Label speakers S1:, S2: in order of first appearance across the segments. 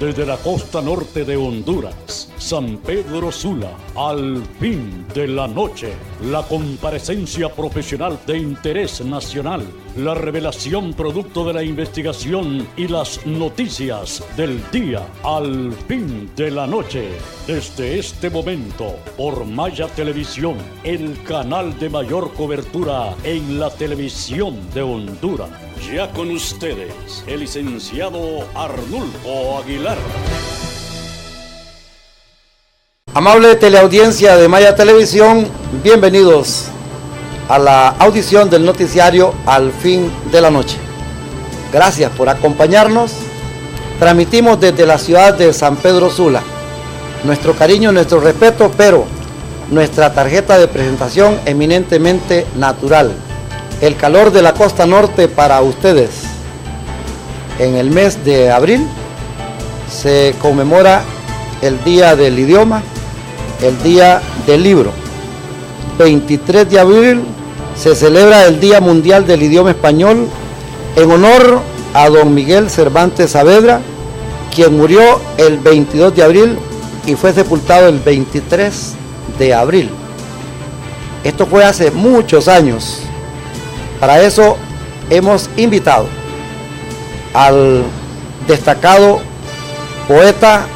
S1: desde la costa norte de Honduras, San Pedro Sula, al fin de la noche, la comparecencia profesional de interés nacional, la revelación producto de la investigación y las noticias del día, al fin de la noche. Desde este momento, por Maya Televisión, el canal de mayor cobertura en la televisión de Honduras. Ya con ustedes, el licenciado Arnulfo Aguilar.
S2: Amable teleaudiencia de Maya Televisión, bienvenidos a la audición del noticiario Al Fin de la Noche. Gracias por acompañarnos. Transmitimos desde la ciudad de San Pedro Sula. Nuestro cariño, nuestro respeto, pero nuestra tarjeta de presentación eminentemente natural. El calor de la costa norte para ustedes. En el mes de abril se conmemora el Día del Idioma, el Día del Libro. 23 de abril se celebra el Día Mundial del Idioma Español en honor a don Miguel Cervantes Saavedra, quien murió el 22 de abril y fue sepultado el 23 de abril. Esto fue hace muchos años. Para eso hemos invitado al destacado poeta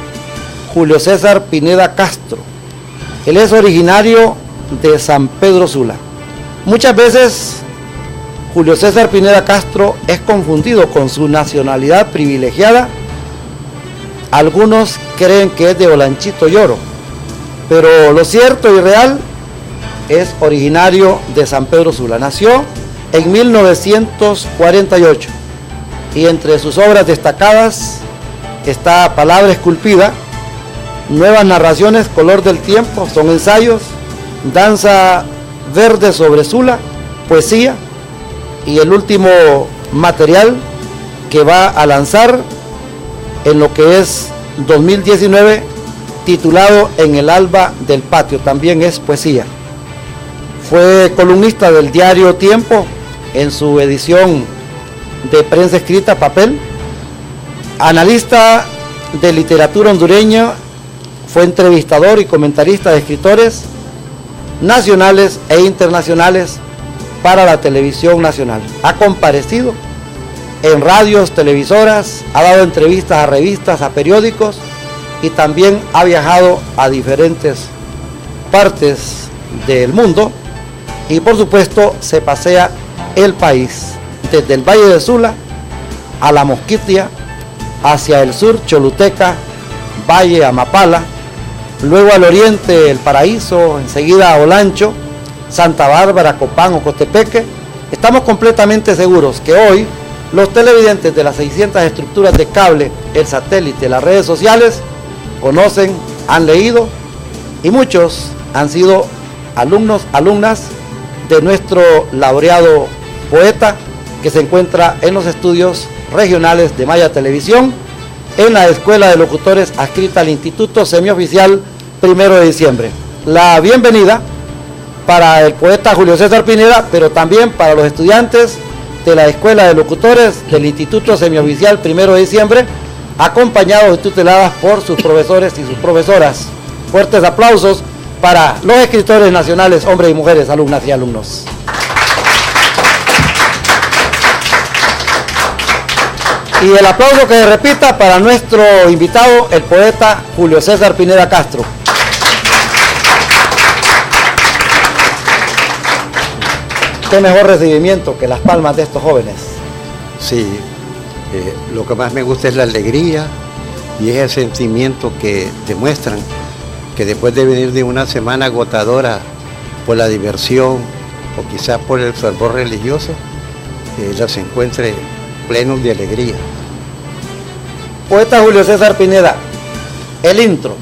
S2: Julio César Pineda Castro. Él es originario de San Pedro Sula. Muchas veces Julio César Pineda Castro es confundido con su nacionalidad privilegiada. Algunos creen que es de Olanchito Lloro, pero lo cierto y real es originario de San Pedro Sula. Nació en 1948 y entre sus obras destacadas está Palabra Esculpida, Nuevas Narraciones, Color del Tiempo, son ensayos, Danza Verde sobre Sula, poesía, y el último material que va a lanzar en lo que es 2019, titulado En el alba del patio, también es poesía. Fue columnista del diario Tiempo en su edición de prensa escrita, papel, analista de literatura hondureña, fue entrevistador y comentarista de escritores nacionales e internacionales para la televisión nacional. Ha comparecido en radios, televisoras, ha dado entrevistas a revistas, a periódicos y también ha viajado a diferentes partes del mundo y por supuesto se pasea el país, desde el Valle de Sula a La Mosquitia, hacia el sur, Choluteca, Valle, Amapala, luego al oriente, El Paraíso, enseguida Olancho, Santa Bárbara, Copán, Ocotepeque. Estamos completamente seguros que hoy los televidentes de las 600 estructuras de cable, el satélite, las redes sociales, conocen, han leído y muchos han sido alumnos, alumnas de nuestro laureado poeta que se encuentra en los estudios regionales de Maya Televisión, en la Escuela de Locutores adscrita al Instituto Semioficial 1 de diciembre. La bienvenida para el poeta Julio César Pineda, pero también para los estudiantes de la Escuela de Locutores del Instituto Semioficial 1 de diciembre, acompañados y tuteladas por sus profesores y sus profesoras. Fuertes aplausos para los escritores nacionales, hombres y mujeres, alumnas y alumnos. Y el aplauso que se repita para nuestro invitado, el poeta Julio César Pineda Castro. Qué mejor recibimiento que las palmas de estos jóvenes.
S3: Sí, lo que más me gusta es la alegría y ese sentimiento que demuestran que después de venir de una semana agotadora por la diversión o quizás por el fervor religioso, los encuentre plenos de alegría.
S2: Poeta Julio César Pineda, el intro.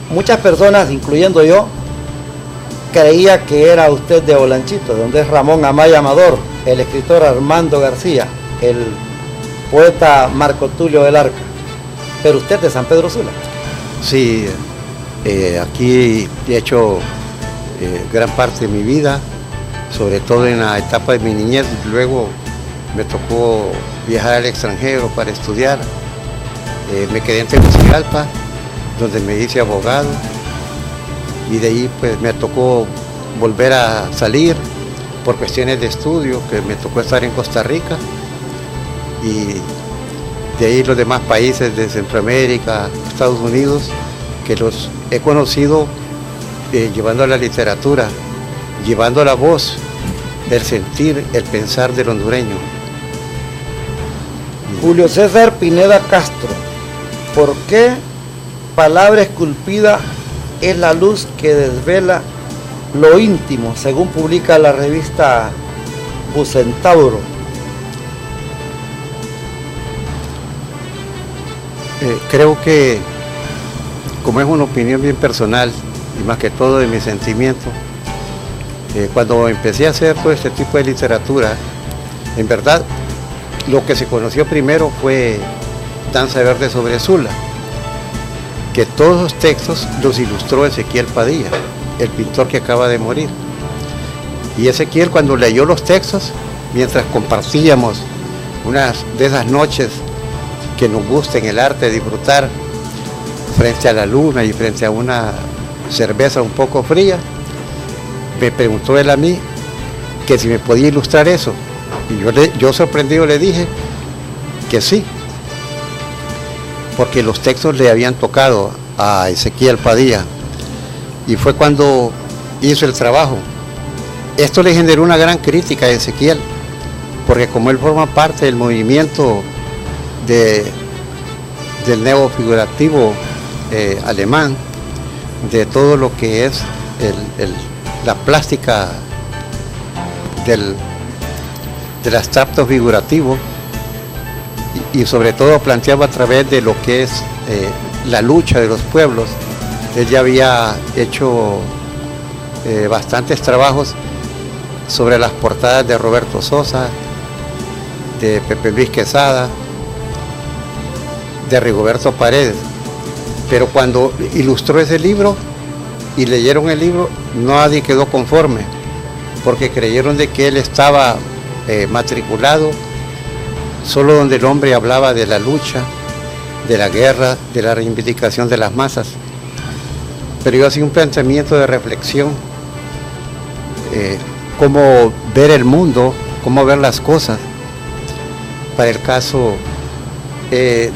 S2: Muchas personas, incluyendo yo, creía que era usted de Olanchito, donde es Ramón Amaya Amador, el escritor Armando García, el poeta Marco Tulio del Arca, pero usted de San Pedro Sula.
S3: Sí, aquí he hecho gran parte de mi vida, sobre todo en la etapa de mi niñez. Luego me tocó viajar al extranjero para estudiar Me quedé en Tegucigalpa, donde me hice abogado, y de ahí pues me tocó volver a salir por cuestiones de estudio, que me tocó estar en Costa Rica, y de ahí los demás países de Centroamérica, Estados Unidos, que los he conocido llevando la literatura, llevando la voz, el sentir, el pensar del hondureño.
S2: Julio César Pineda Castro, ¿por qué palabra esculpida es la luz que desvela lo íntimo, según publica la revista Bucentauro?
S3: Creo que, como es una opinión bien personal y más que todo de mi sentimiento, cuando empecé a hacer todo este tipo de literatura, en verdad lo que se conoció primero fue Danza Verde sobre Sula, que todos los textos los ilustró Ezequiel Padilla, el pintor que acaba de morir. Y Ezequiel, cuando leyó los textos, mientras compartíamos unas de esas noches que nos gusta en el arte disfrutar frente a la luna y frente a una cerveza un poco fría, me preguntó él a mí que si me podía ilustrar eso. Y yo sorprendido le dije que sí, porque los textos le habían tocado a Ezequiel Padilla, y fue cuando hizo el trabajo. Esto le generó una gran crítica a Ezequiel, porque como él forma parte del movimiento del neofigurativo alemán, de todo lo que es la plástica del abstracto figurativo, y sobre todo planteaba a través de lo que es la lucha de los pueblos. Él ya había hecho bastantes trabajos sobre las portadas de Roberto Sosa, de Pepe Luis Quesada, de Rigoberto Paredes. Pero cuando ilustró ese libro y leyeron el libro, nadie quedó conforme, porque creyeron de que él estaba matriculado solo donde el hombre hablaba de la lucha, de la guerra, de la reivindicación de las masas. Pero yo hacía un planteamiento de reflexión, cómo ver el mundo, cómo ver las cosas. Para el caso,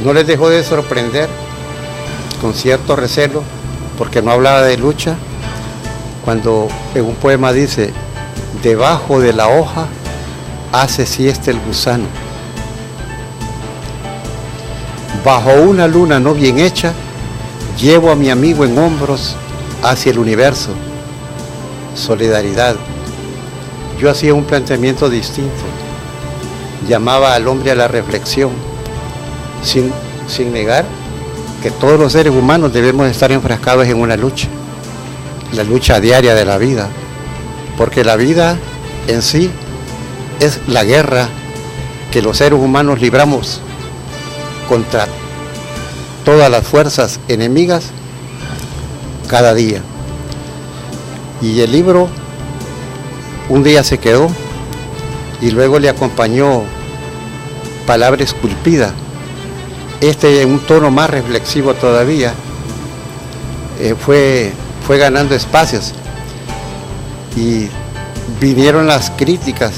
S3: no les dejó de sorprender, con cierto recelo, porque no hablaba de lucha, cuando en un poema dice: debajo de la hoja hace siesta el gusano, bajo una luna no bien hecha, llevo a mi amigo en hombros hacia el universo. Solidaridad. Yo hacía un planteamiento distinto, llamaba al hombre a la reflexión, sin negar que todos los seres humanos debemos estar enfrascados en una lucha, la lucha diaria de la vida, porque la vida en sí es la guerra que los seres humanos libramos contra todas las fuerzas enemigas cada día. Y el libro un día se quedó, y luego le acompañó Palabra Esculpida, en un tono más reflexivo todavía. Fue ganando espacios, y vinieron las críticas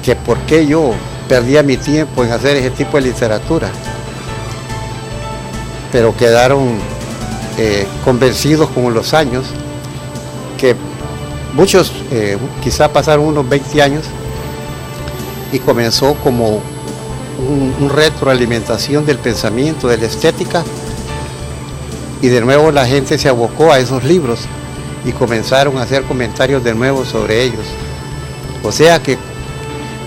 S3: que por qué yo perdía mi tiempo en hacer ese tipo de literatura, pero quedaron convencidos con los años, que muchos quizá pasaron unos 20 años, y comenzó como un retroalimentación del pensamiento, de la estética, y de nuevo la gente se abocó a esos libros y comenzaron a hacer comentarios de nuevo sobre ellos. O sea que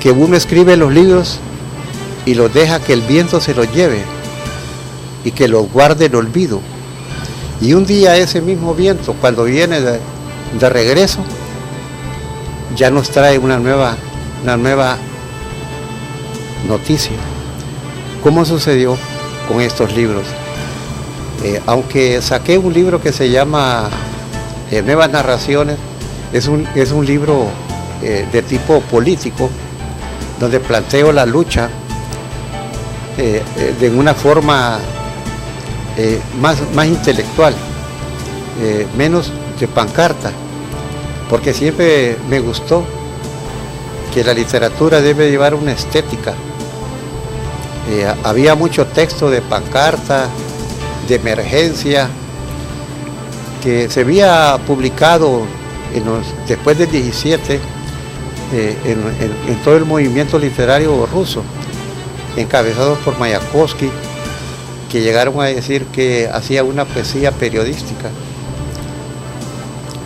S3: uno escribe los libros y los deja que el viento se los lleve y que los guarde el olvido, y un día ese mismo viento, cuando viene de regreso, ya nos trae una nueva noticia. ¿Cómo sucedió con estos libros? Aunque saqué un libro que se llama Nuevas Narraciones, es un libro de tipo político, donde planteo la lucha de una forma más intelectual, menos de pancarta, porque siempre me gustó que la literatura debe llevar una estética. Había mucho texto de pancarta, de emergencia, que se había publicado después del 17 en todo el movimiento literario ruso, encabezados por Mayakovsky, que llegaron a decir que hacía una poesía periodística.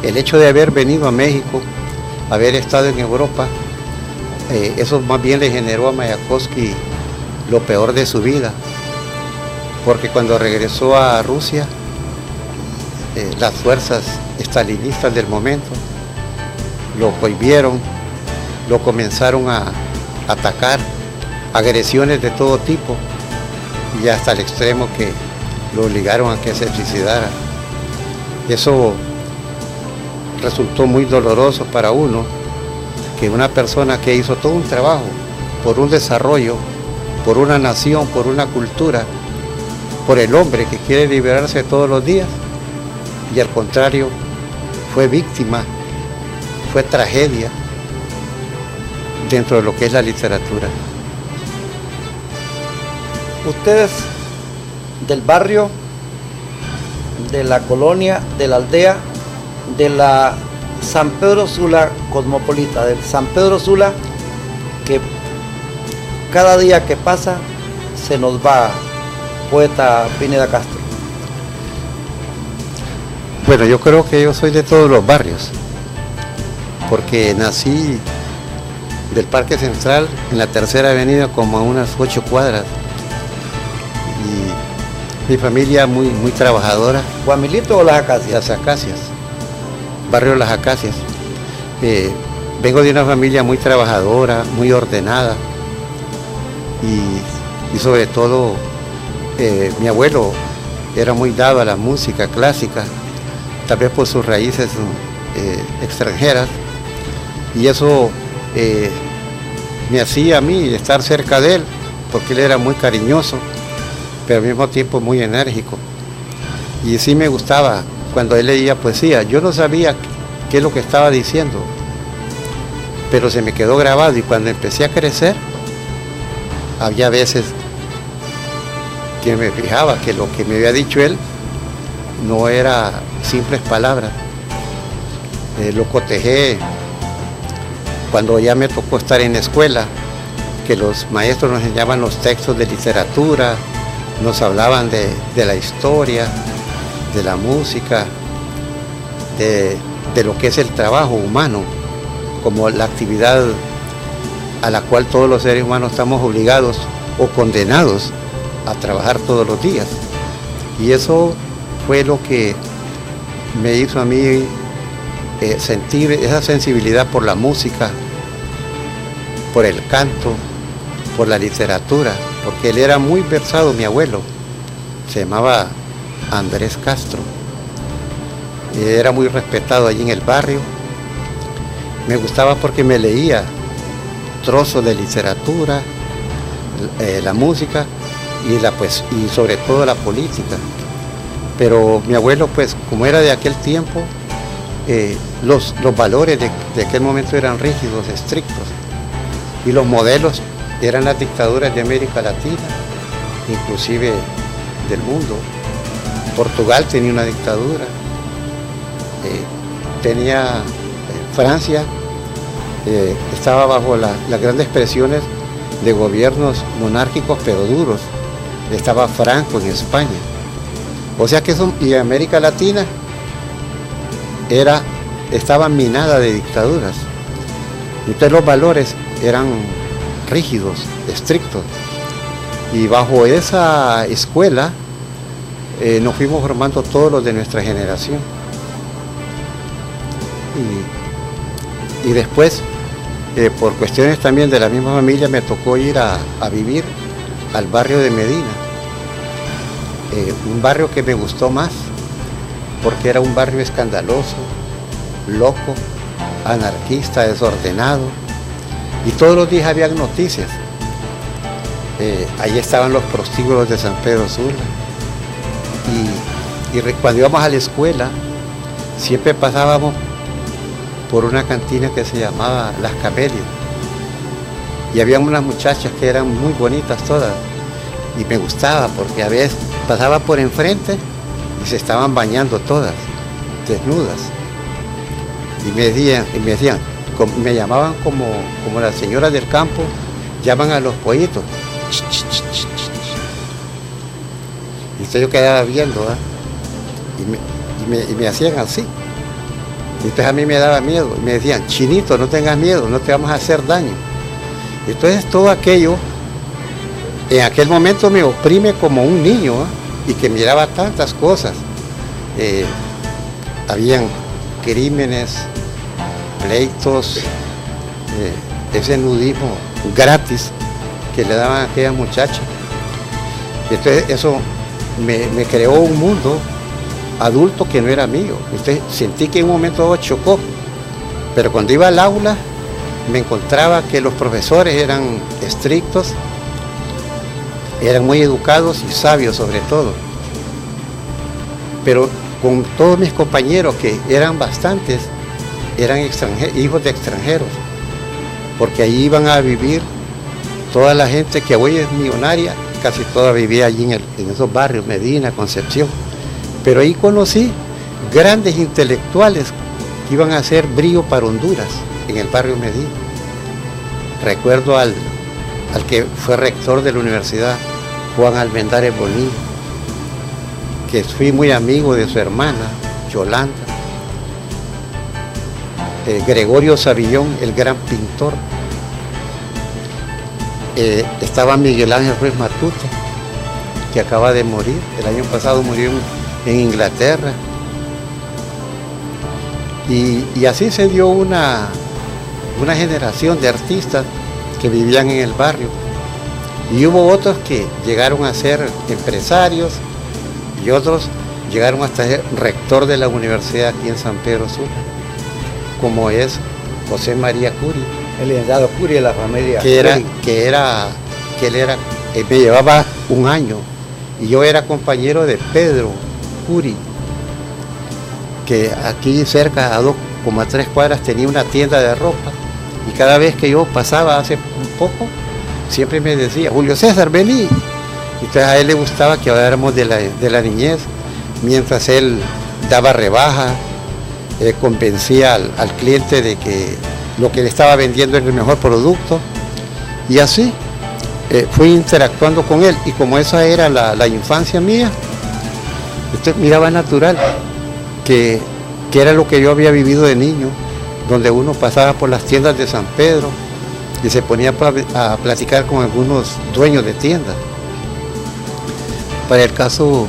S3: El hecho de haber venido a México, haber estado en Europa, eso más bien le generó a Mayakovsky lo peor de su vida, porque cuando regresó a Rusia, las fuerzas estalinistas del momento lo cohibieron, lo comenzaron a atacar, agresiones de todo tipo, y hasta el extremo que lo obligaron a que se suicidara. Eso resultó muy doloroso para uno, que una persona que hizo todo un trabajo por un desarrollo, por una nación, por una cultura, por el hombre que quiere liberarse todos los días, y al contrario, fue víctima, fue tragedia dentro de lo que es la literatura.
S2: Ustedes del barrio, de la colonia, de la aldea, de la San Pedro Sula cosmopolita, del San Pedro Sula que cada día que pasa se nos va, poeta Pineda Castro.
S3: Bueno, yo creo que yo soy de todos los barrios, porque nací del Parque Central en la Tercera Avenida, como a unas 8 cuadras. Y mi familia muy trabajadora.
S2: ¿Guamilito o Las Acacias?
S3: Las Acacias, barrio Las Acacias. Vengo de una familia muy trabajadora, muy ordenada, y sobre todo mi abuelo era muy dado a la música clásica, tal vez por sus raíces extranjeras, y eso me hacía a mí estar cerca de él, porque él era muy cariñoso, pero al mismo tiempo muy enérgico. Y sí me gustaba cuando él leía poesía. Yo no sabía qué es lo que estaba diciendo, pero se me quedó grabado, y cuando empecé a crecer, había veces que me fijaba que lo que me había dicho él no era simples palabras. Lo cotejé cuando ya me tocó estar en la escuela, que los maestros nos enseñaban los textos de literatura, nos hablaban de la historia, de la música, de lo que es el trabajo humano, como la actividad a la cual todos los seres humanos estamos obligados o condenados a trabajar todos los días. Y eso fue lo que me hizo a mí sentir esa sensibilidad por la música, por el canto, por la literatura, porque él era muy versado, mi abuelo, se llamaba Andrés Castro, era muy respetado allí en el barrio. Me gustaba porque me leía trozos de literatura, la música y sobre todo la política. Pero mi abuelo, pues, como era de aquel tiempo, los valores de aquel momento eran rígidos, estrictos, y los modelos eran las dictaduras de América Latina, inclusive del mundo. Portugal tenía una dictadura, Francia estaba bajo las grandes presiones de gobiernos monárquicos pero duros. Estaba Franco en España. O sea que y América Latina estaba minada de dictaduras. Entonces los valores eran rígidos, estrictos. Y bajo esa escuela nos fuimos formando todos los de nuestra generación. Y después, por cuestiones también de la misma familia, me tocó ir a vivir al barrio de Medina. Un barrio que me gustó más, porque era un barrio escandaloso, loco, anarquista, desordenado, y todos los días había noticias. ahí estaban los prostíbulos de San Pedro Sula. Cuando íbamos a la escuela, siempre pasábamos por una cantina que se llamaba Las Camelias. Y había unas muchachas que eran muy bonitas todas. Y me gustaba porque a veces pasaba por enfrente y se estaban bañando todas, desnudas. Y me decían, me llamaban como las señoras del campo llaman a los pollitos. Y entonces yo quedaba viendo, y me hacían así. Y entonces a mí me daba miedo. Y me decían, Chinito, no tengas miedo, no te vamos a hacer daño. Entonces todo aquello, en aquel momento me oprime como un niño, y que miraba tantas cosas. Habían crímenes, pleitos, ese nudismo gratis que le daban a aquella muchacha. Entonces eso me creó un mundo adulto que no era mío. Entonces sentí que en un momento dado chocó, pero cuando iba al aula me encontraba que los profesores eran estrictos, eran muy educados y sabios sobre todo. Pero con todos mis compañeros, que eran bastantes, eran hijos de extranjeros, porque allí iban a vivir toda la gente que hoy es millonaria, casi toda vivía allí en esos barrios, Medina, Concepción. Pero ahí conocí grandes intelectuales que iban a hacer brillo para Honduras, en el barrio Medina. Recuerdo al que fue rector de la universidad, Juan Almendares Bonilla, que fui muy amigo de su hermana, Yolanda. Gregorio Savillón, el gran pintor. Estaba Miguel Ángel Ruiz Matute, que acaba de morir, el año pasado murió en Inglaterra. Y así se dio una generación de artistas que vivían en el barrio. Y hubo otros que llegaron a ser empresarios y otros llegaron hasta ser rector de la universidad aquí en San Pedro Sula, como es José María Curi.
S2: El licenciado Curi de la familia.
S3: Me llevaba un año y yo era compañero de Pedro Curi, que aquí cerca, a 2,3 cuadras, tenía una tienda de ropa, y cada vez que yo pasaba hace un poco, siempre me decía, Julio César, vení. Entonces a él le gustaba que habláramos de la niñez, mientras él daba rebaja, convencía al cliente de que lo que le estaba vendiendo era el mejor producto, y así fui interactuando con él, y como esa era la infancia mía, entonces miraba natural que era lo que yo había vivido de niño, donde uno pasaba por las tiendas de San Pedro y se ponía a platicar con algunos dueños de tiendas. Para el caso,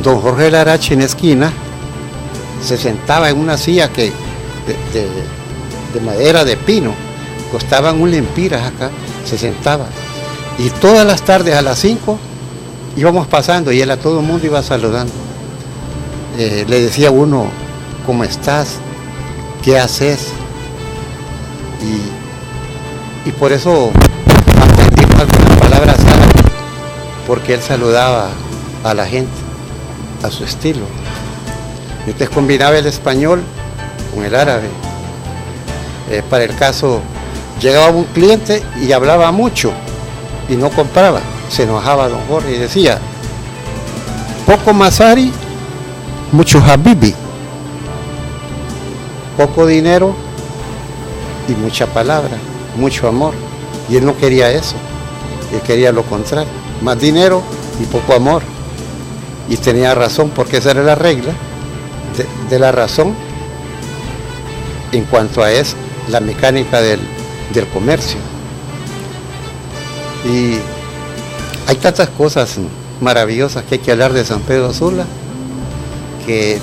S3: don Jorge Larache, en esquina, se sentaba en una silla de madera de pino, costaban un lempiras acá, se sentaba, y todas las tardes a las 5 íbamos pasando y él a todo el mundo iba saludando. Le decía a uno, ¿cómo estás? ¿Qué haces? Y por eso aprendimos algunas palabras árabes, porque él saludaba a la gente a su estilo. Y entonces combinaba el español con el árabe. Para el caso, llegaba un cliente y hablaba mucho y no compraba. Se enojaba don Jorge y decía, poco masari, mucho habibi. Poco dinero y mucha palabra, mucho amor. Y él no quería eso, él quería lo contrario, más dinero y poco amor. Y tenía razón, porque esa era la regla de la razón en cuanto a eso, la mecánica del comercio. Y hay tantas cosas maravillosas que hay que hablar de San Pedro Sula, que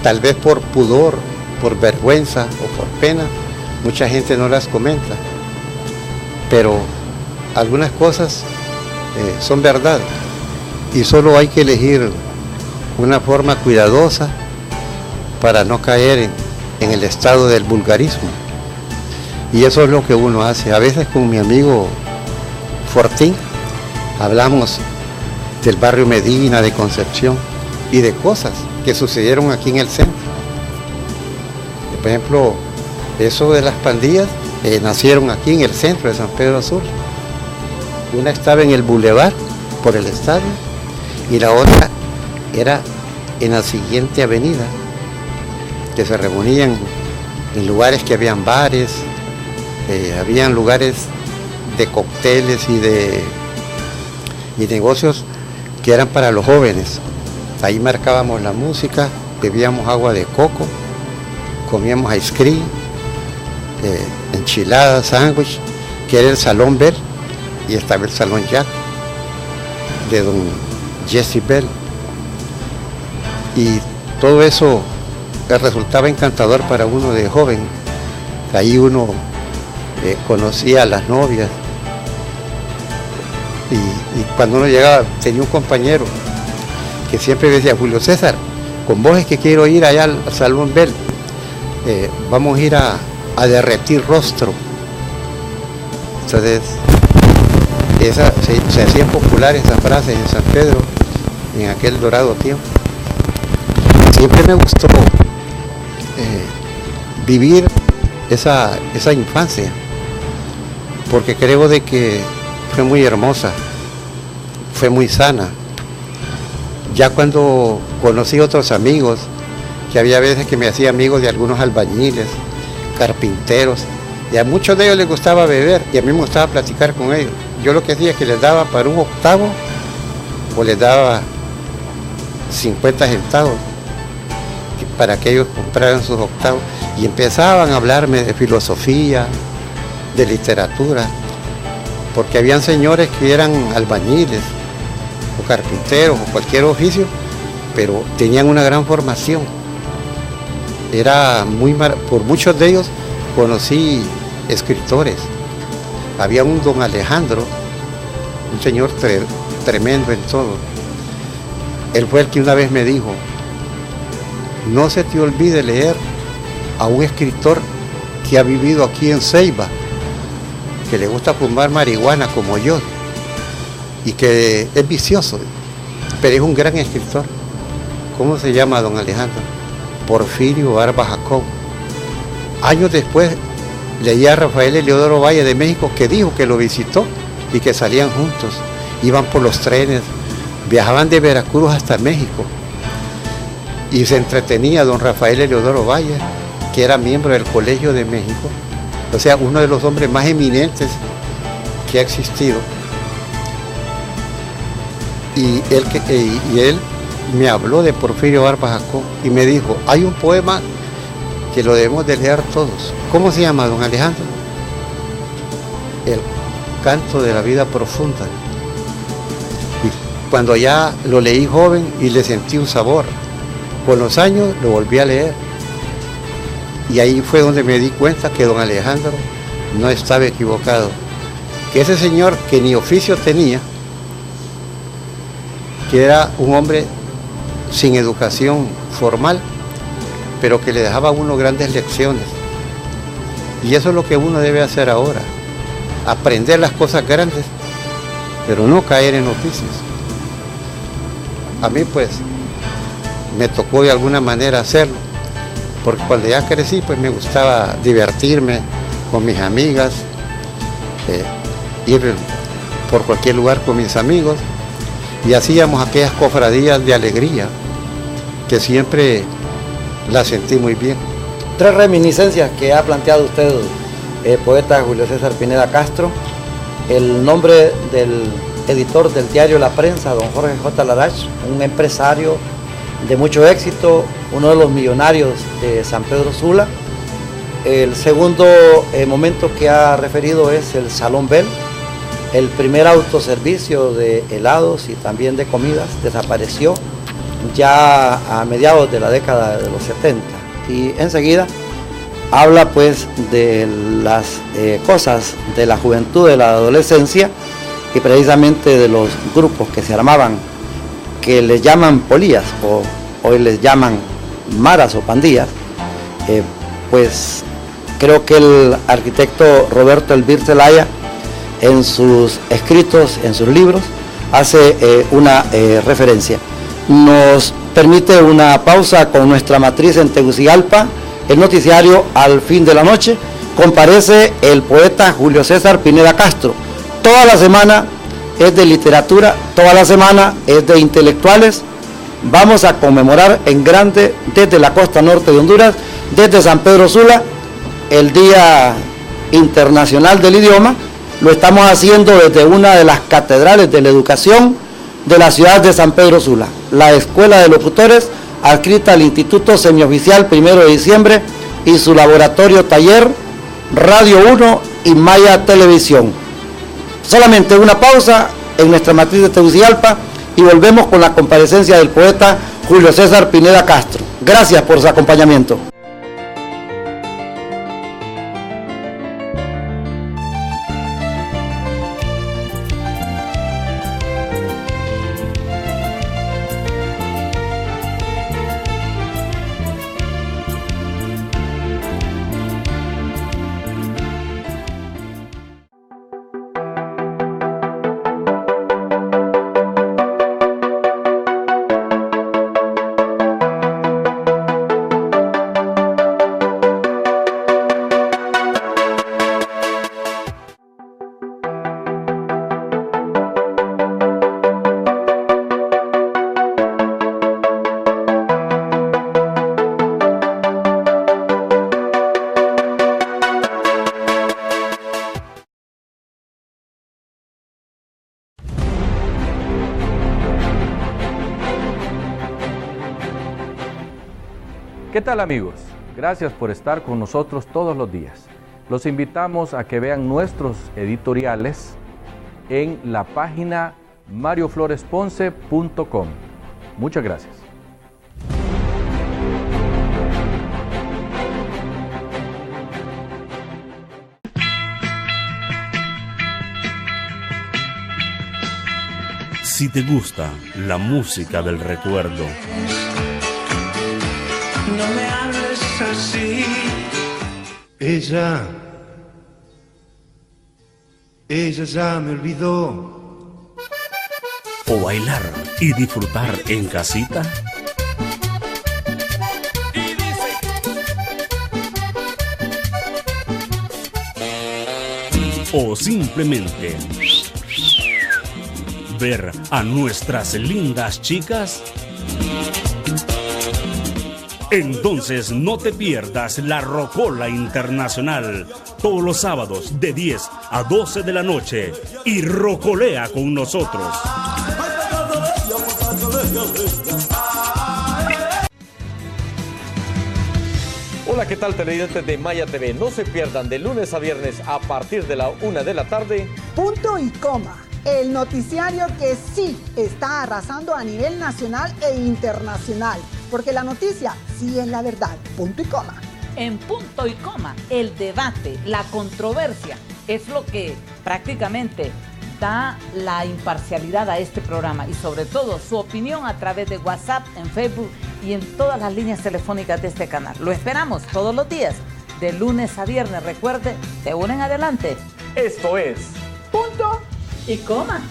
S3: tal vez por pudor, por vergüenza o por pena, mucha gente no las comenta, pero algunas cosas son verdad, y solo hay que elegir una forma cuidadosa para no caer en el estado del vulgarismo. Y eso es lo que uno hace. A veces con mi amigo Fortín, hablamos del barrio Medina, de Concepción y de cosas que sucedieron aquí en el centro. Por ejemplo, eso de las pandillas nacieron aquí en el centro de San Pedro Sula. Una estaba en el bulevar por el estadio y la otra era en la siguiente avenida, que se reunían en lugares que habían bares, habían lugares de cócteles y negocios que eran para los jóvenes. Ahí marcábamos la música, bebíamos agua de coco, comíamos ice cream, enchiladas, sándwich, que era el Salón Bell, y estaba el Salón Jack de don Jesse Bell. Y todo eso resultaba encantador para uno de joven. Ahí uno conocía a las novias. Y cuando uno llegaba, tenía un compañero que siempre decía: Julio César, con vos es que quiero ir allá al Salón Bell. Vamos a ir a derretir rostro. Entonces, se hacía popular esa frase en San Pedro en aquel dorado tiempo. Siempre me gustó vivir esa infancia, porque creo de que fue muy hermosa, fue muy sana. Ya cuando conocí otros amigos, que había veces que me hacía amigos de algunos albañiles, carpinteros, y a muchos de ellos les gustaba beber y a mí me gustaba platicar con ellos. Yo lo que hacía es que les daba para un octavo o les daba 50 centavos para que ellos compraran sus octavos, y empezaban a hablarme de filosofía, de literatura, porque habían señores que eran albañiles o carpinteros o cualquier oficio, pero tenían una gran formación. Por muchos de ellos conocí escritores. Había un don Alejandro, un señor tremendo en todo. Él fue el que una vez me dijo: no se te olvide leer a un escritor que ha vivido aquí en Ceiba, que le gusta fumar marihuana como yo, y que es vicioso, pero es un gran escritor. ¿Cómo se llama don Alejandro? Porfirio Barba Jacob. Años después leía a Rafael Eliodoro Valle de México, que dijo que lo visitó y que salían juntos, iban por los trenes, viajaban de Veracruz hasta México, y se entretenía don Rafael Eliodoro Valle, que era miembro del Colegio de México, o sea, uno de los hombres más eminentes que ha existido. Y él me habló de Porfirio Barba Jacob y me dijo: hay un poema que lo debemos de leer todos. ¿Cómo se llama, don Alejandro? El canto de la vida profunda. Y cuando ya lo leí joven y le sentí un sabor, con los años lo volví a leer. Y ahí fue donde me di cuenta que don Alejandro no estaba equivocado. Que ese señor, que ni oficio tenía, que era un hombre sin educación formal, pero que le dejaba a uno grandes lecciones. Y eso es lo que uno debe hacer ahora: aprender las cosas grandes, pero no caer en oficios. A mí pues me tocó de alguna manera hacerlo, porque cuando ya crecí pues me gustaba divertirme con mis amigas, ir por cualquier lugar con mis amigos, y hacíamos aquellas cofradías de alegría que siempre las sentí muy bien.
S2: 3 reminiscencias que ha planteado usted, poeta Julio César Pineda Castro. El nombre del editor del diario La Prensa, don Jorge J. Larach, un empresario de mucho éxito, uno de los millonarios de San Pedro Sula. El segundo momento que ha referido es el Salón Bell, el primer autoservicio de helados y también de comidas. Desapareció ya a mediados de la década de los 70, y enseguida habla pues de las cosas de la juventud, de la adolescencia, y precisamente de los grupos que se armaban, que les llaman polías o hoy les llaman maras o pandillas. Pues creo que el arquitecto Roberto Elvir Zelaya, en sus escritos, en sus libros, hace una referencia. Nos permite una pausa con nuestra matriz en Tegucigalpa, el noticiario Al Fin de la Noche. Comparece el poeta Julio César Pineda Castro. Toda la semana es de literatura, toda la semana es de intelectuales. Vamos a conmemorar en grande desde la costa norte de Honduras, desde San Pedro Sula, el Día Internacional del Idioma. Lo estamos haciendo desde una de las catedrales de la educación de la ciudad de San Pedro Sula, la Escuela de Locutores, adscrita al Instituto Semioficial 1 de Diciembre y su laboratorio taller, Radio 1 y Maya Televisión. Solamente una pausa en nuestra matriz de Tegucigalpa y volvemos con la comparecencia del poeta Julio César Pineda Castro. Gracias por su acompañamiento.
S4: ¿Qué tal, amigos? Gracias por estar con nosotros todos los días. Los invitamos a que vean nuestros editoriales en la página mariofloresponce.com. Muchas gracias.
S5: Si te gusta la música del recuerdo,
S6: no me hables así. Ella ya me olvidó.
S5: o bailar y disfrutar en casita, o simplemente ver a nuestras lindas chicas, entonces no te pierdas la Rocola Internacional todos los sábados de 10 a 12 de la noche y rocolea con nosotros.
S7: Hola, ¿qué tal, televidentes de Maya TV? No se pierdan de lunes a viernes a partir de la 1 de la tarde.
S8: Punto y coma. El noticiario que sí está arrasando a nivel nacional e internacional. Porque la noticia sí es la verdad. Punto y coma.
S9: En punto y coma, el debate, la controversia, es lo que prácticamente da la imparcialidad a este programa y sobre todo su opinión a través de WhatsApp, en Facebook y en todas las líneas telefónicas de este canal. Lo esperamos todos los días, de lunes a viernes. Recuerde, de una en adelante.
S7: Esto es
S8: Punto
S9: y coma.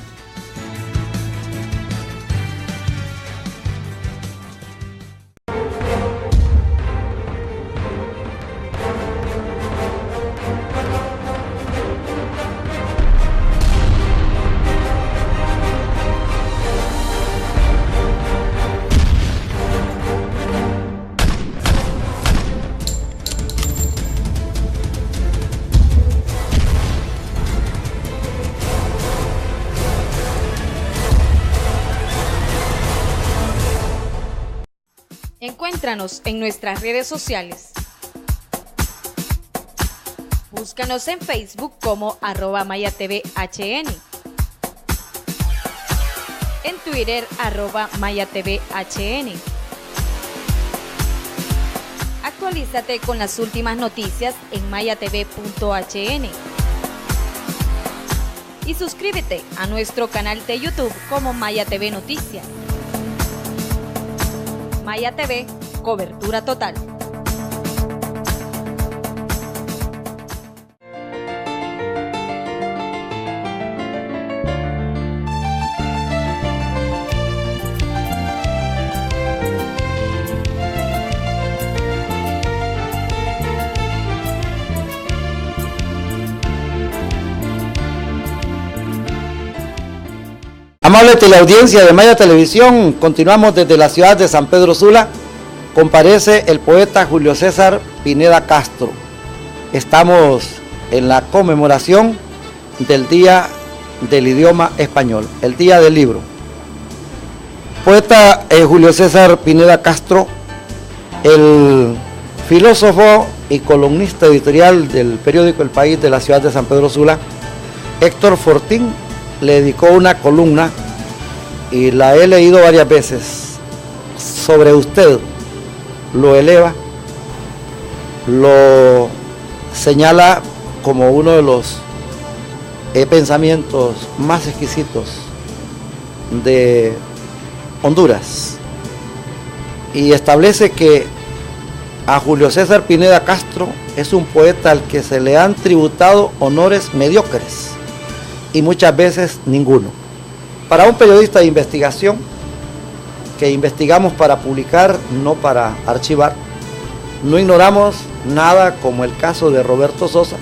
S10: Encuéntranos en nuestras redes sociales. Búscanos en Facebook como @MayaTVHN. En Twitter @MayaTVHN. Actualízate con las últimas noticias en mayatv.hn. Y suscríbete a nuestro canal de YouTube como Maya TV Noticias. Maya TV, cobertura total.
S2: amable teleaudiencia de Maya Televisión, continuamos desde la ciudad de San Pedro Sula. Comparece el poeta Julio César Pineda Castro. Estamos en la conmemoración del Día del Idioma Español, el Día del Libro. Poeta Julio César Pineda Castro, el filósofo y columnista editorial del periódico El País de la ciudad de San Pedro Sula, Héctor Fortín, le dedicó una columna y la he leído varias veces. Sobre usted lo eleva, lo señala como uno de los pensamientos más exquisitos de Honduras, y establece que a Julio César Pineda Castro es un poeta al que se le han tributado honores mediocres y muchas veces ninguno. Para un periodista de investigación, que investigamos para publicar, no para archivar, no ignoramos nada, como el caso de Roberto Sosa,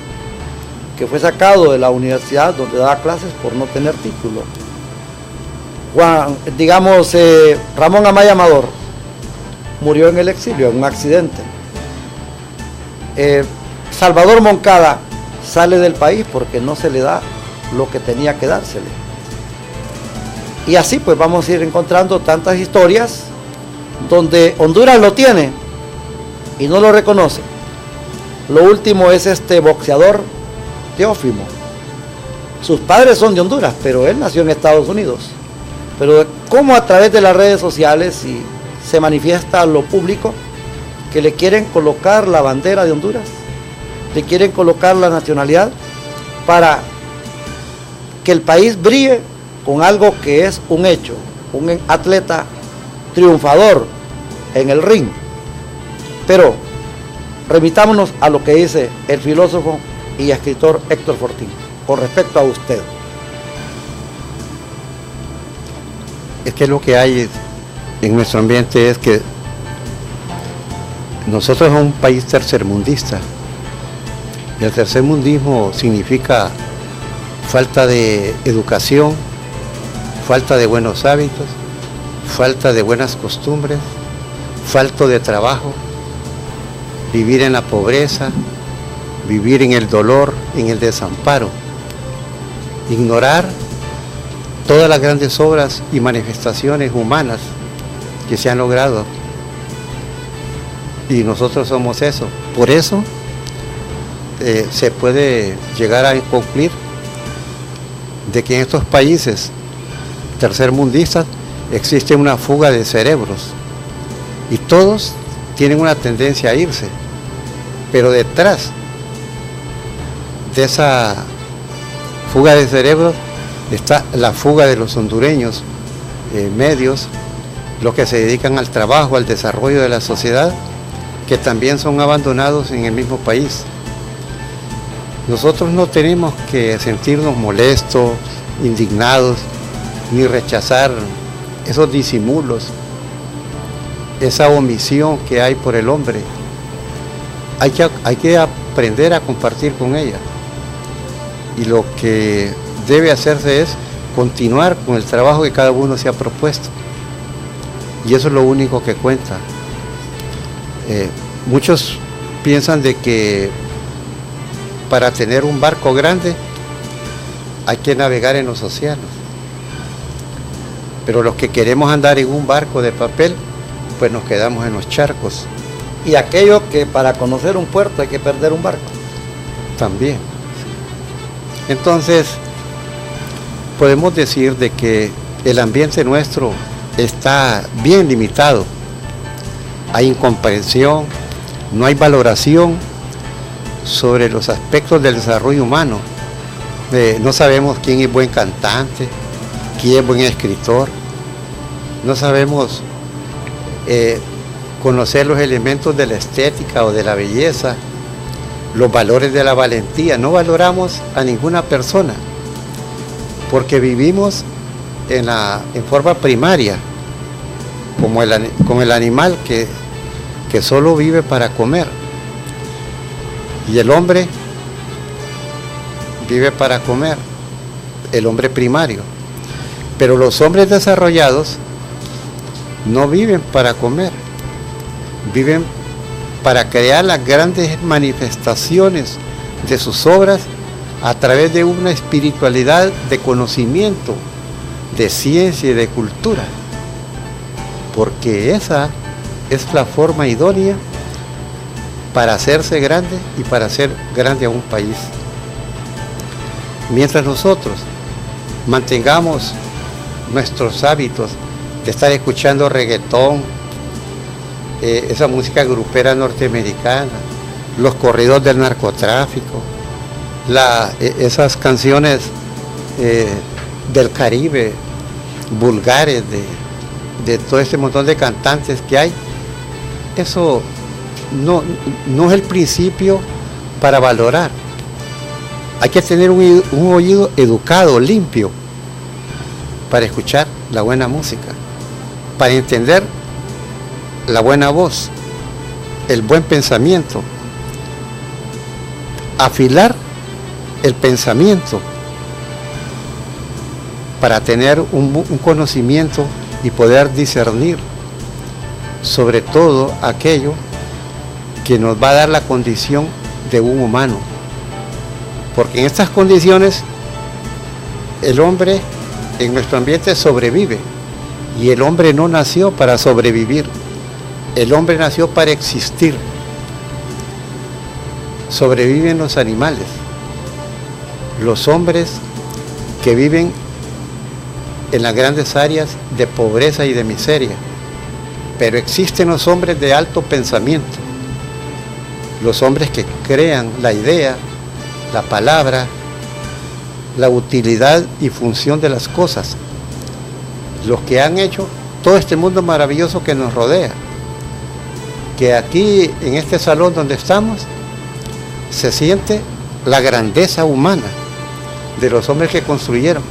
S2: que fue sacado de la universidad donde daba clases por no tener título. Ramón Amaya Amador murió en el exilio en un accidente. Salvador Moncada sale del país porque no se le da lo que tenía que dársele. Y así pues vamos a ir encontrando tantas historias donde Honduras lo tiene y no lo reconoce. Lo último es este boxeador Teófimo. Sus padres son de Honduras, pero él nació en Estados Unidos. Pero cómo a través de las redes sociales y se manifiesta a lo público que le quieren colocar la bandera de Honduras, le quieren colocar la nacionalidad para que el país brille con algo que es un hecho, un atleta triunfador en el ring. Pero remitámonos a lo que dice el filósofo y escritor Héctor Fortín con respecto a usted.
S3: Es que lo que hay en nuestro ambiente es que nosotros somos un país tercermundista. Y el tercermundismo significa falta de educación, falta de buenos hábitos, falta de buenas costumbres, falta de trabajo, vivir en la pobreza, vivir en el dolor, en el desamparo, ignorar todas las grandes obras y manifestaciones humanas que se han logrado. Y nosotros somos eso. Por eso se puede llegar a concluir de que en estos países tercermundistas existe una fuga de cerebros y todos tienen una tendencia a irse, pero detrás de esa fuga de cerebros está la fuga de los hondureños medios, los que se dedican al trabajo, al desarrollo de la sociedad, que también son abandonados en el mismo país. Nosotros no tenemos que sentirnos molestos, indignados, ni rechazar esos disimulos, esa omisión que hay por el hombre. Hay que aprender a compartir con ella. Y lo que debe hacerse es continuar con el trabajo que cada uno se ha propuesto. Y eso es lo único que cuenta. Muchos piensan de que para tener un barco grande hay que navegar en los océanos. Pero los que queremos andar en un barco de papel, pues nos quedamos en los charcos.
S2: Y aquello que para conocer un puerto hay que perder un barco.
S3: También. Entonces, podemos decir de que el ambiente nuestro está bien limitado. Hay incomprensión, no hay valoración sobre los aspectos del desarrollo humano. No sabemos quién es buen cantante, quién es buen escritor. No sabemos conocer los elementos de la estética o de la belleza, los valores de la valentía. No valoramos a ninguna persona porque vivimos en forma primaria, como el animal que solo vive para comer, y el hombre vive para comer, el hombre primario. Pero los hombres desarrollados no viven para comer, viven para crear las grandes manifestaciones de sus obras a través de una espiritualidad de conocimiento, de ciencia y de cultura, porque esa es la forma idónea para hacerse grande y para hacer grande a un país. Mientras nosotros mantengamos nuestros hábitos de estar escuchando reggaetón, esa música grupera norteamericana, los corridos del narcotráfico, esas canciones del Caribe, vulgares, de todo este montón de cantantes que hay, eso no es el principio para valorar. Hay que tener un oído educado, limpio, para escuchar la buena música, para entender la buena voz, el buen pensamiento, afilar el pensamiento para tener un conocimiento y poder discernir sobre todo aquello que nos va a dar la condición de un humano. Porque en estas condiciones el hombre en nuestro ambiente sobrevive, y el hombre no nació para sobrevivir, el hombre nació para existir. Sobreviven los animales, los hombres que viven en las grandes áreas de pobreza y de miseria, pero existen los hombres de alto pensamiento, los hombres que crean la idea, la palabra, la utilidad y función de las cosas, los que han hecho todo este mundo maravilloso que nos rodea, que aquí en este salón donde estamos se siente la grandeza humana de los hombres que construyeron,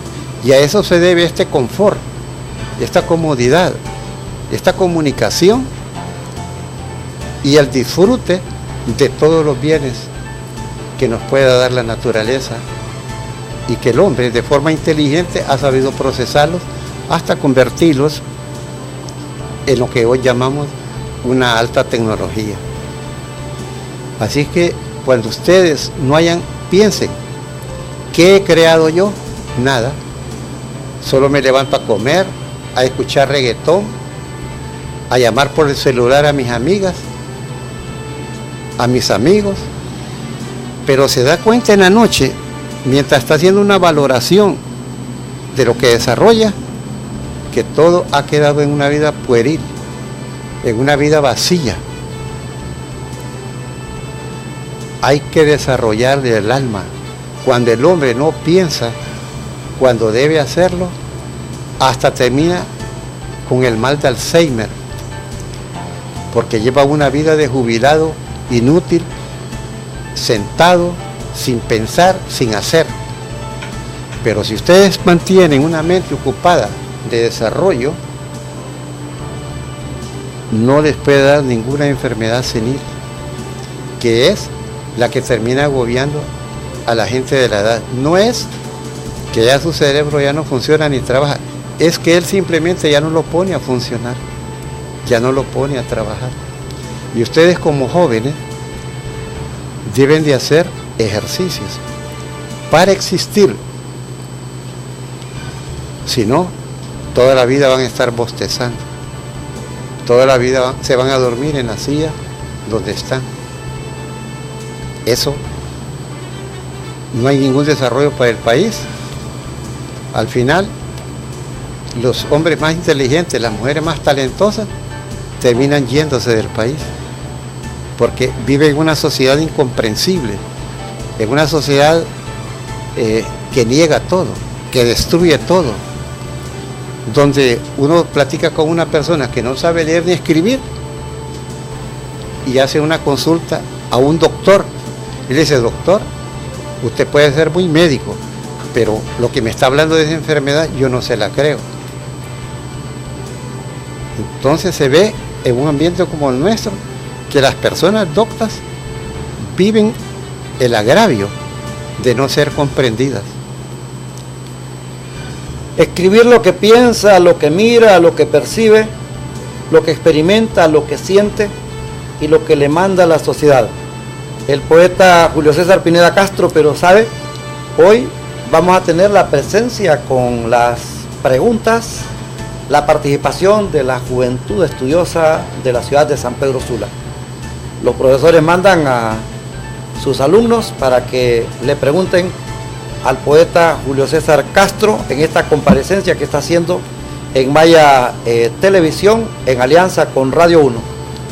S3: y a eso se debe este confort, esta comodidad, esta comunicación y el disfrute de todos los bienes que nos pueda dar la naturaleza, y que el hombre de forma inteligente ha sabido procesarlos hasta convertirlos en lo que hoy llamamos una alta tecnología. Así que cuando ustedes piensen, ¿qué he creado yo? Nada. Solo me levanto a comer, a escuchar reggaetón, a llamar por el celular a mis amigas, a mis amigos, pero se da cuenta en la noche, mientras está haciendo una valoración de lo que desarrolla, que todo ha quedado en una vida pueril, en una vida vacía. Hay que desarrollar el alma. Cuando el hombre no piensa cuando debe hacerlo, hasta termina con el mal de Alzheimer, porque lleva una vida de jubilado inútil, sentado, sin pensar, sin hacer. Pero si ustedes mantienen una mente ocupada de desarrollo, no les puede dar ninguna enfermedad senil, que es la que termina agobiando a la gente de la edad. No es que ya su cerebro ya no funciona ni trabaja, es que él simplemente ya no lo pone a funcionar, ya no lo pone a trabajar. Y ustedes como jóvenes deben de hacer ejercicios para existir. Si no, toda la vida van a estar bostezando, toda la vida se van a dormir en la silla donde están. Eso no hay ningún desarrollo para el país. Al final, los hombres más inteligentes, las mujeres más talentosas, terminan yéndose del país, porque viven en una sociedad incomprensible, en una sociedad que niega todo, que destruye todo, donde uno platica con una persona que no sabe leer ni escribir y hace una consulta a un doctor y le dice: doctor, usted puede ser muy médico, pero lo que me está hablando de esa enfermedad yo no se la creo. Entonces se ve en un ambiente como el nuestro que las personas doctas viven el agravio de no ser comprendidas.
S2: Escribir lo que piensa, lo que mira, lo que percibe, lo que experimenta, lo que siente y lo que le manda a la sociedad. El poeta Julio César Pineda Castro, pero sabe, hoy vamos a tener la presencia con las preguntas, la participación de la juventud estudiosa de la ciudad de San Pedro Sula. Los profesores mandan a sus alumnos para que le pregunten al poeta Julio César Castro en esta comparecencia que está haciendo en Maya Televisión en alianza con Radio 1.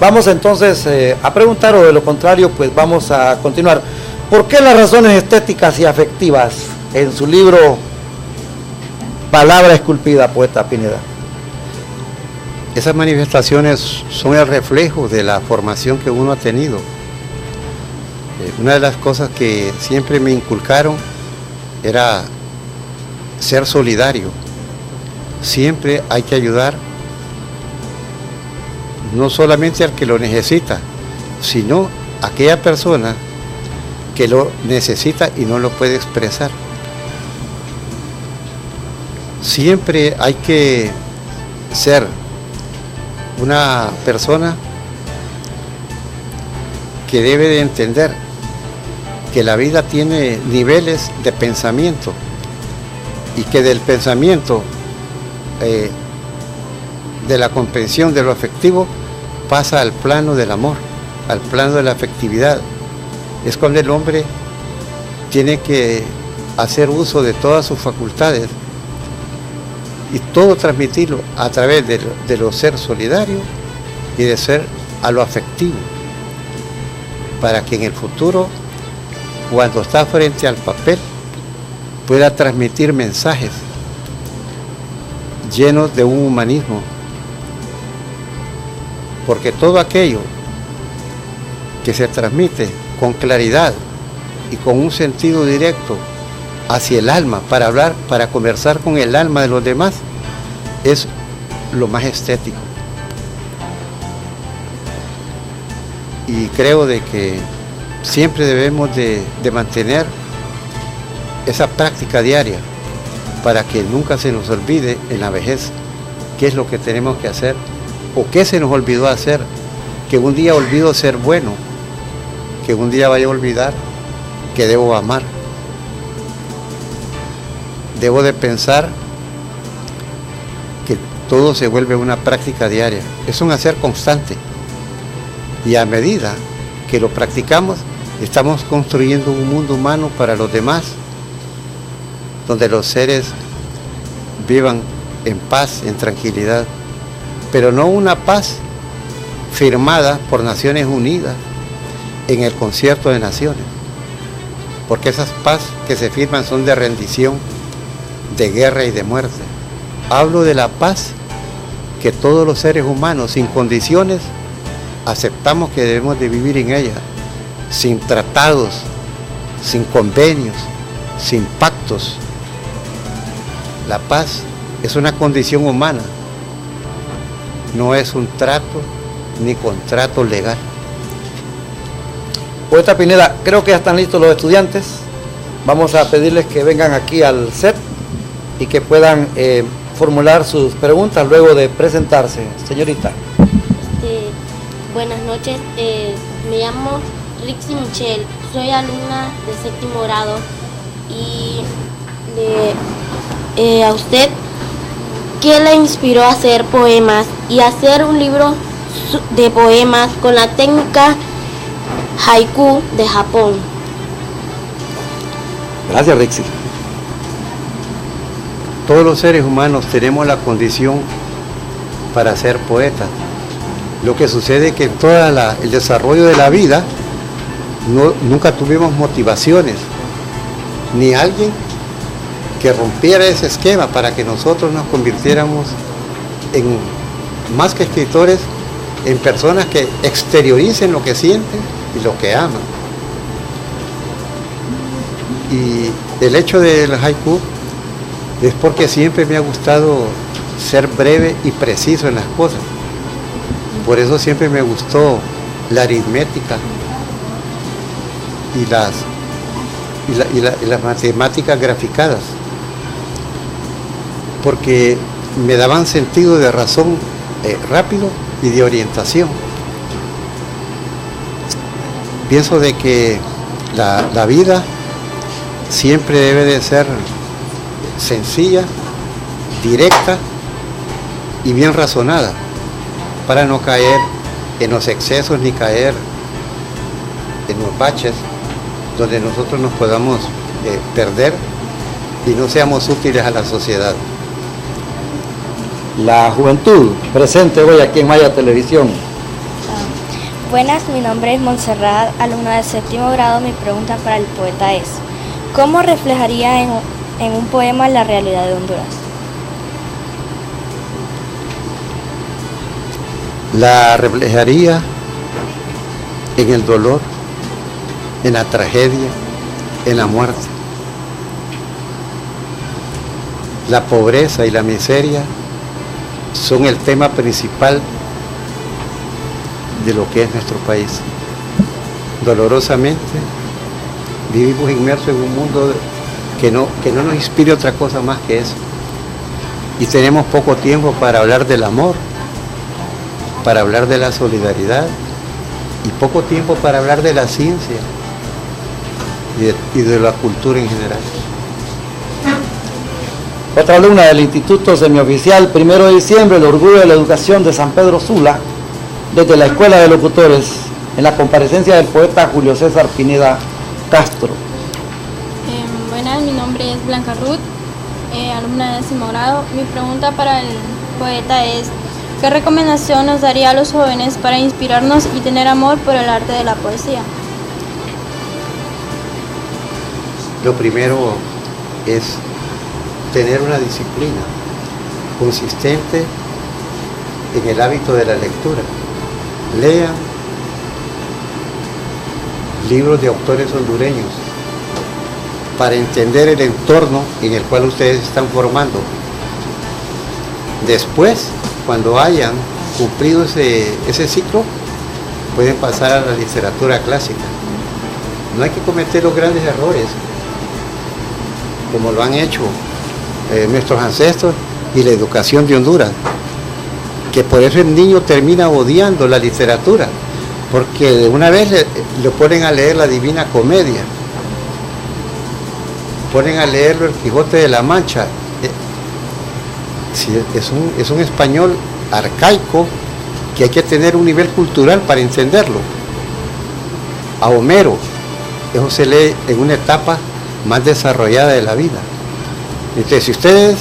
S2: Vamos entonces a preguntar, o de lo contrario pues vamos a continuar. ¿Por qué las razones estéticas y afectivas en su libro Palabra Esculpida, poeta Pineda?
S3: Esas manifestaciones son el reflejo de la formación que uno ha tenido. Una de las cosas que siempre me inculcaron era ser solidario. Siempre hay que ayudar, no solamente al que lo necesita, sino a aquella persona que lo necesita y no lo puede expresar. Siempre hay que ser una persona que debe de entender que la vida tiene niveles de pensamiento y que del pensamiento, de la comprensión de lo afectivo, pasa al plano del amor, al plano de la afectividad. Es cuando el hombre tiene que hacer uso de todas sus facultades y todo transmitirlo a través de lo ser solidario y de ser a lo afectivo, para que en el futuro, cuando está frente al papel, pueda transmitir mensajes llenos de un humanismo, porque todo aquello que se transmite con claridad y con un sentido directo hacia el alma, para hablar, para conversar con el alma de los demás, es lo más estético. Y creo de que siempre debemos de mantener esa práctica diaria para que nunca se nos olvide en la vejez qué es lo que tenemos que hacer o qué se nos olvidó hacer, que un día olvido ser bueno, que un día vaya a olvidar que debo amar. Debo de pensar que todo se vuelve una práctica diaria, es un hacer constante. Y a medida que lo practicamos, estamos construyendo un mundo humano para los demás, donde los seres vivan en paz, en tranquilidad, pero no una paz firmada por Naciones Unidas en el Concierto de Naciones, porque esas paz que se firman son de rendición, de guerra y de muerte. Hablo de la paz que todos los seres humanos, sin condiciones, aceptamos que debemos de vivir en ella, sin tratados, sin convenios, sin pactos. La paz es una condición humana, no es un trato ni contrato legal.
S2: Poeta Pineda, creo que ya están listos los estudiantes. Vamos a pedirles que vengan aquí al set y que puedan formular sus preguntas luego de presentarse. Señorita.
S11: Buenas noches, me llamo Rixi Michelle, soy alumna de 7º grado y a usted, ¿qué le inspiró a hacer poemas y hacer un libro de poemas con la técnica haiku de Japón?
S2: Gracias, Rixi.
S3: Todos los seres humanos tenemos la condición para ser poetas. Lo que sucede es que en todo el desarrollo de la vida nunca tuvimos motivaciones, ni alguien que rompiera ese esquema para que nosotros nos convirtiéramos en, más que escritores, en personas que exterioricen lo que sienten y lo que aman. Y el hecho del haiku es porque siempre me ha gustado ser breve y preciso en las cosas. Por eso siempre me gustó la aritmética y las matemáticas graficadas. porque me daban sentido de razón rápido y de orientación. Pienso de que la vida siempre debe de ser sencilla, directa y bien razonada, para no caer en los excesos ni caer en los baches donde nosotros nos podamos perder y no seamos útiles a la sociedad.
S2: La juventud presente hoy aquí en Maya Televisión.
S11: Buenas, mi nombre es Montserrat, alumna de 7º grado. Mi pregunta para el poeta es: ¿cómo reflejaría en un poema la realidad de Honduras?
S3: La reflejaría en el dolor, en la tragedia, en la muerte. La pobreza y la miseria son el tema principal de lo que es nuestro país. Dolorosamente vivimos inmersos en un mundo que no nos inspire otra cosa más que eso. Y tenemos poco tiempo para hablar del amor, para hablar de la solidaridad, y poco tiempo para hablar de la ciencia y de la cultura en general.
S2: Otra alumna del Instituto Semioficial 1 de diciembre, el orgullo de la educación de San Pedro Sula, desde la Escuela de Locutores, en la comparecencia del poeta Julio César Pineda Castro.
S12: Buenas, mi nombre es Blanca Ruth, alumna de 10º grado. Mi pregunta para el poeta es: ¿qué recomendación nos daría a los jóvenes para inspirarnos y tener amor por el arte de la poesía?
S3: Lo primero es tener una disciplina consistente en el hábito de la lectura. Lean libros de autores hondureños para entender el entorno en el cual ustedes están formando. Después, cuando hayan cumplido ese ciclo, pueden pasar a la literatura clásica. No hay que cometer los grandes errores, como lo han hecho nuestros ancestros y la educación de Honduras, que por eso el niño termina odiando la literatura, porque de una vez le ponen a leer la Divina Comedia, ponen a leerlo el Quijote de la Mancha. Es un español arcaico que hay que tener un nivel cultural para entenderlo. A Homero, eso se lee en una etapa más desarrollada de la vida. Entonces, si ustedes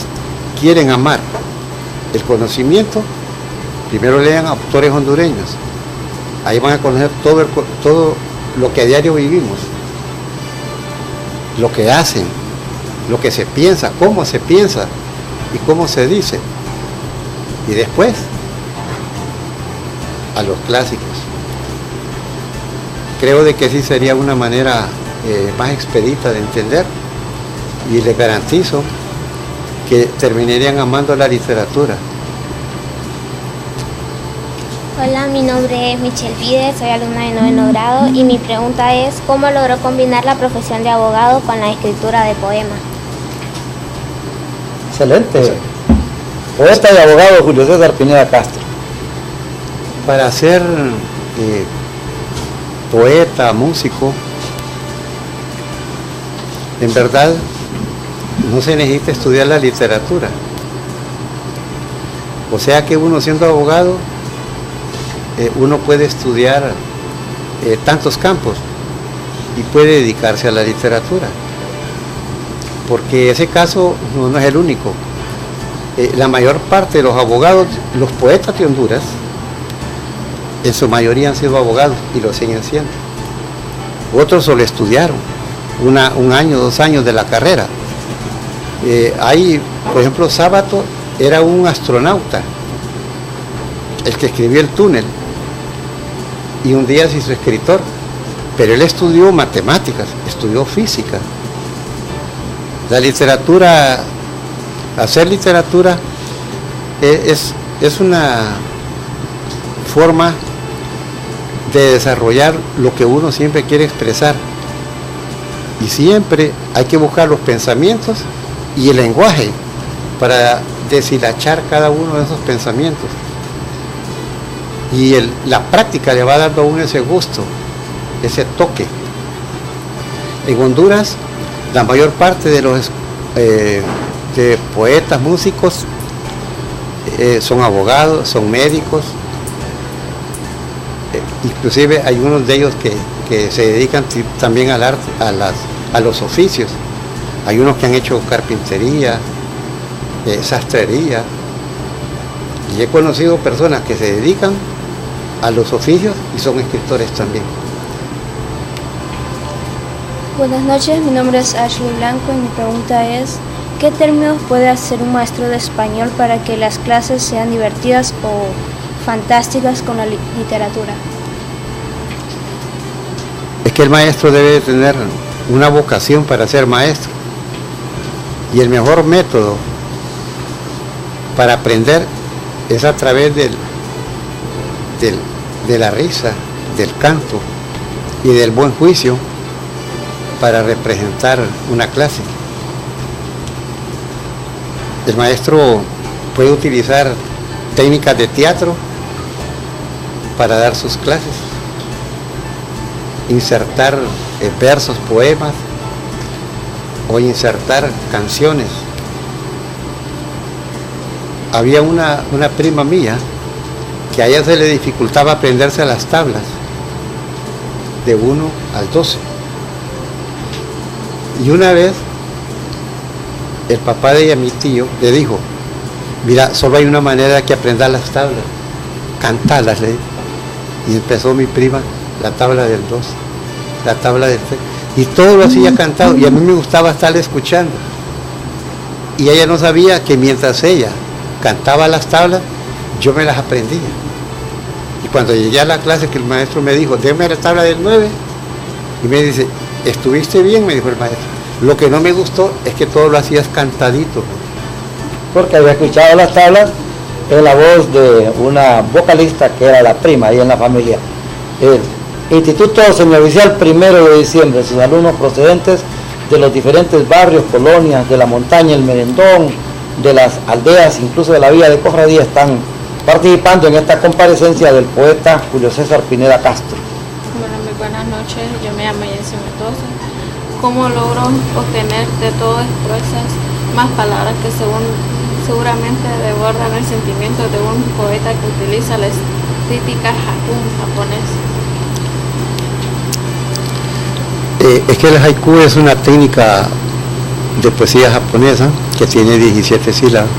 S3: quieren amar el conocimiento, primero lean a autores hondureños. Ahí van a conocer todo lo que a diario vivimos, lo que hacen, lo que se piensa, cómo se piensa y cómo se dice. Y después, a los clásicos. Creo de que sí sería una manera más expedita de entender, y les garantizo que terminarían amando la literatura.
S11: Hola, mi nombre es Michelle Vides, soy alumna de 9º grado y mi pregunta es: ¿cómo logró combinar la profesión de abogado con la escritura de poemas?
S2: Excelente. Poeta y abogado Julio César Pineda Castro.
S3: Para ser poeta, músico, en verdad no se necesita estudiar la literatura. O sea que uno, siendo abogado, uno puede estudiar tantos campos y puede dedicarse a la literatura, porque ese caso no es el único. La mayor parte de los abogados, los poetas de Honduras, en su mayoría han sido abogados y lo siguen siendo. Otros solo estudiaron un año, 2 años de la carrera. Hay, por ejemplo, Sábato era un astronauta, el que escribió El túnel, y un día se hizo escritor, pero él estudió matemáticas, estudió física. La literatura, hacer literatura es una forma de desarrollar lo que uno siempre quiere expresar, y siempre hay que buscar los pensamientos y el lenguaje para deshilachar cada uno de esos pensamientos. Y la práctica le va dando a uno ese gusto, ese toque. En Honduras, la mayor parte de los de poetas, músicos, son abogados, son médicos, inclusive hay unos de ellos que se dedican también al arte, a los oficios. Hay unos que han hecho carpintería, sastrería, y he conocido personas que se dedican a los oficios y son escritores también.
S11: Buenas noches, mi nombre es Ashley Blanco y mi pregunta es: ¿qué términos puede hacer un maestro de español para que las clases sean divertidas o fantásticas con la literatura?
S3: Es que el maestro debe tener una vocación para ser maestro, y el mejor método para aprender es a través de la risa, del canto y del buen juicio para representar una clase. El maestro puede utilizar técnicas de teatro para dar sus clases, insertar versos, poemas, o insertar canciones. Había una prima mía que a ella se le dificultaba aprenderse las tablas de 1 al 12. Y una vez el papá de ella, mi tío, le dijo: mira, solo hay una manera de que aprendas las tablas, cantalas, le dijo. Y empezó mi prima la tabla del 2, la tabla del 3, y todo lo hacía cantado, y a mí me gustaba estar escuchando. Y ella no sabía que mientras ella cantaba las tablas, yo me las aprendía. Y cuando llegué a la clase, que el maestro me dijo: déme la tabla del 9, y me dice: estuviste bien, me dijo el maestro. Lo que no me gustó es que todo lo hacías cantadito.
S2: Porque había escuchado las tablas en la voz de una vocalista que era la prima ahí en la familia. El Instituto Semioficial 1 de diciembre, sus alumnos procedentes de los diferentes barrios, colonias, de la montaña, el merendón, de las aldeas, incluso de la villa de Cofradía, están participando en esta comparecencia del poeta Julio César Pineda Castro.
S12: Bueno, muy buenas noches, yo me llamo Jensi Mendoza. ¿Cómo logro obtener de todas esas más palabras que seguramente desbordan el sentimiento de un poeta que utiliza la estética haiku japonesa?
S3: Es que el haiku es una técnica de poesía japonesa que tiene 17 sílabas.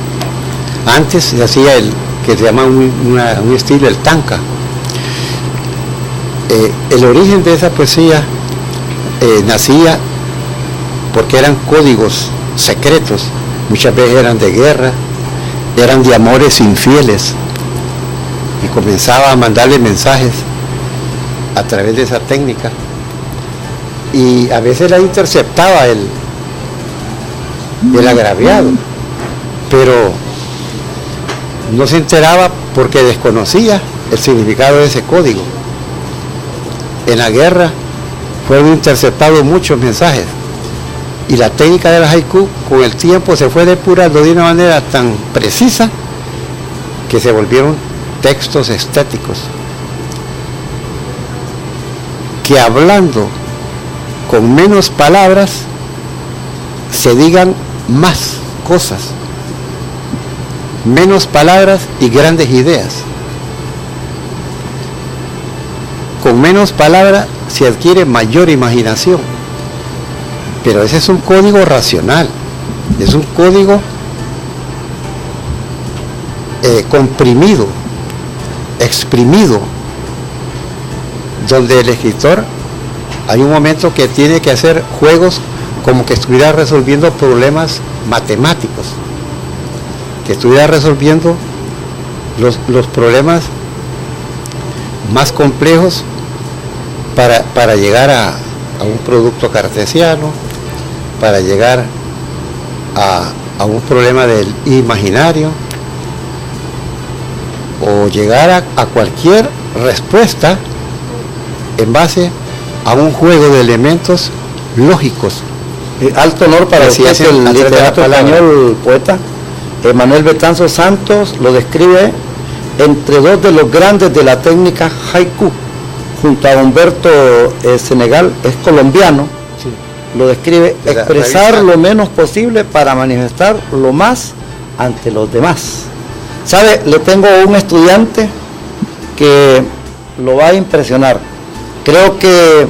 S3: Antes se hacía el que se llama un estilo, el tanka. El origen de esa poesía nacía porque eran códigos secretos, muchas veces eran de guerra, eran de amores infieles, y comenzaba a mandarle mensajes a través de esa técnica, y a veces la interceptaba el agraviado, pero no se enteraba porque desconocía el significado de ese código. En la guerra fueron interceptados muchos mensajes, y la técnica del haiku con el tiempo se fue depurando de una manera tan precisa que se volvieron textos estéticos que, hablando con menos palabras, se digan más cosas, menos palabras y grandes ideas. Con menos palabras se adquiere mayor imaginación, pero ese es un código racional, es un código comprimido, exprimido, donde el escritor hay un momento que tiene que hacer juegos como que estuviera resolviendo problemas matemáticos, que estuviera resolviendo los problemas más complejos para llegar a un producto cartesiano, para llegar a un problema del imaginario, o llegar a cualquier respuesta en base a un juego de elementos lógicos.
S2: Alto honor para usted, el literato español, poeta. Manuel Betanzo Santos lo describe entre dos de los grandes de la técnica haiku, junto a Humberto Senegal, es colombiano, sí. Lo describe expresar lo menos posible para manifestar lo más ante los demás. ¿Sabe? Le tengo un estudiante que lo va a impresionar. Creo que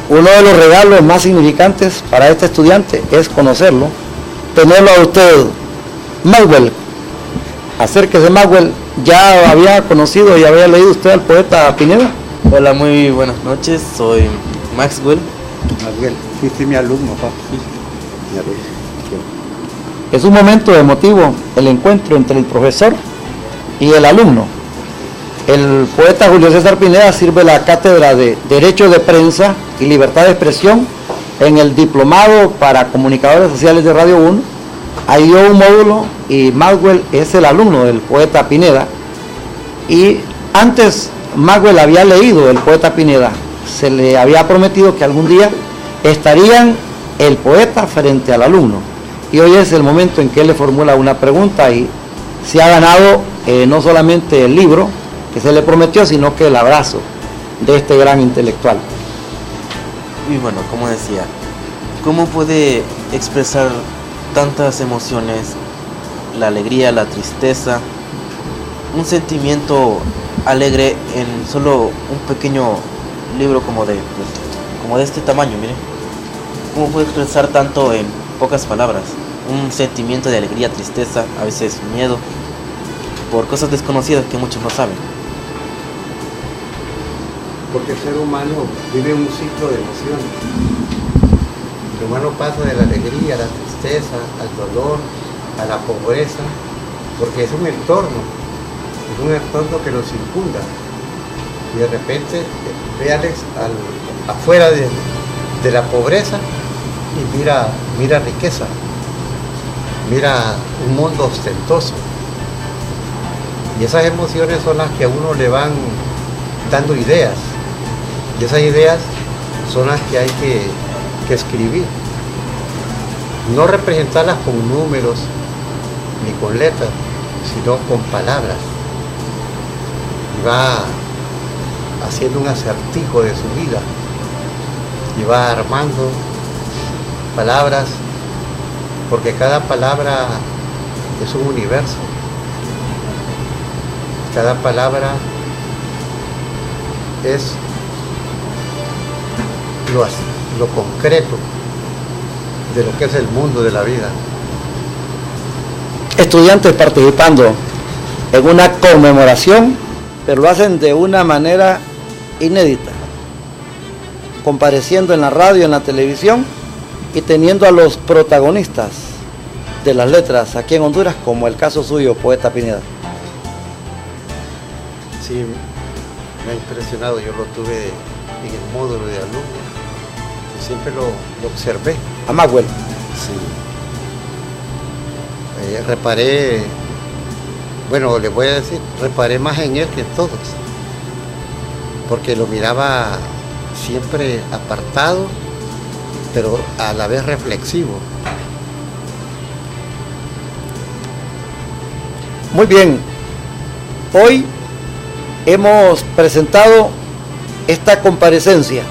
S2: uno de los regalos más significantes para este estudiante es conocerlo, tenerlo a usted. Maxwell, acérquese. Maxwell, ¿ya había conocido y había leído usted al poeta Pineda?
S13: Hola, muy buenas noches, soy Maxwell.
S3: Maxwell, fuiste mi alumno, papá. Mi alumno.
S2: Es un momento emotivo el encuentro entre el profesor y el alumno. El poeta Julio César Pineda sirve la cátedra de Derecho de Prensa y Libertad de Expresión en el Diplomado para Comunicadores Sociales de Radio 1. Ahí dio un módulo y Maxwell es el alumno del poeta Pineda. Y antes Maxwell había leído el poeta Pineda. Se le había prometido que algún día estarían el poeta frente al alumno. Y hoy es el momento en que él le formula una pregunta y se ha ganado no solamente el libro que se le prometió, sino que el abrazo de este gran intelectual.
S13: Y bueno, como decía, ¿cómo puede expresar tantas emociones, la alegría, la tristeza, un sentimiento alegre en solo un pequeño libro como de este tamaño? Mire, ¿cómo puede expresar tanto en pocas palabras? Un sentimiento de alegría, tristeza, a veces miedo, por cosas desconocidas que muchos no saben.
S3: Porque el ser humano vive un ciclo de emociones. El humano pasa de la alegría a la tristeza, al dolor, a la pobreza, porque es un entorno que nos circunda. Y de repente ve Alex afuera de la pobreza y mira riqueza, mira un mundo ostentoso. Y esas emociones son las que a uno le van dando ideas. Y esas ideas son las que hay que escribir. No representarlas con números ni con letras, sino con palabras. Y va haciendo un acertijo de su vida. Y va armando palabras, porque cada palabra es un universo. Cada palabra es lo concreto de lo que es el mundo de la vida.
S2: Estudiantes participando en una conmemoración, pero lo hacen de una manera inédita, compareciendo en la radio, en la televisión y teniendo a los protagonistas de las letras aquí en Honduras, como el caso suyo, poeta Pineda.
S3: Sí, me ha impresionado. Yo lo tuve en el módulo de alumnos. Siempre lo observé.
S2: A Maxwell.
S3: Sí. Reparé, bueno, les voy a decir, reparé más en él que en todos. Porque lo miraba siempre apartado, pero a la vez reflexivo.
S2: Muy bien. Hoy hemos presentado esta comparecencia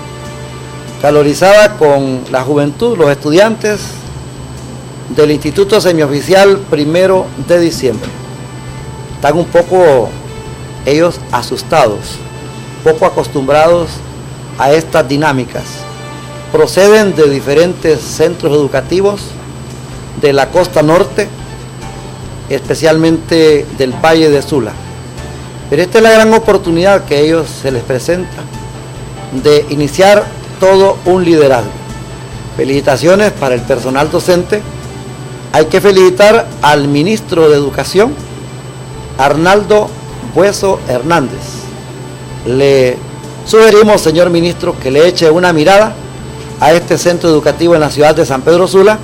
S2: calorizada con la juventud, los estudiantes del Instituto Semioficial 1 de Diciembre. Están un poco ellos asustados, poco acostumbrados a estas dinámicas. Proceden de diferentes centros educativos de la costa norte, especialmente del Valle de Sula. Pero esta es la gran oportunidad que a ellos se les presenta de iniciar todo un liderazgo. Felicitaciones para el personal docente. Hay que felicitar al ministro de Educación, Arnaldo Bueso Hernández. Le sugerimos, señor ministro, que le eche una mirada a este centro educativo en la ciudad de San Pedro Sula,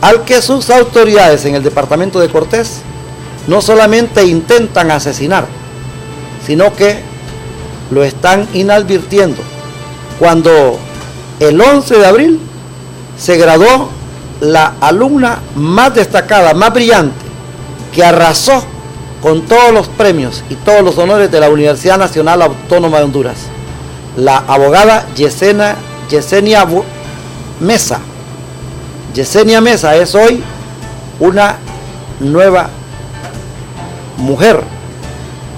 S2: al que sus autoridades en el departamento de Cortés no solamente intentan asesinar, sino que lo están inadvirtiendo. Cuando el 11 de abril se graduó la alumna más destacada, más brillante que arrasó con todos los premios y todos los honores de la Universidad Nacional Autónoma de Honduras, la abogada Yesenia Mesa. Yesenia Mesa es hoy una nueva mujer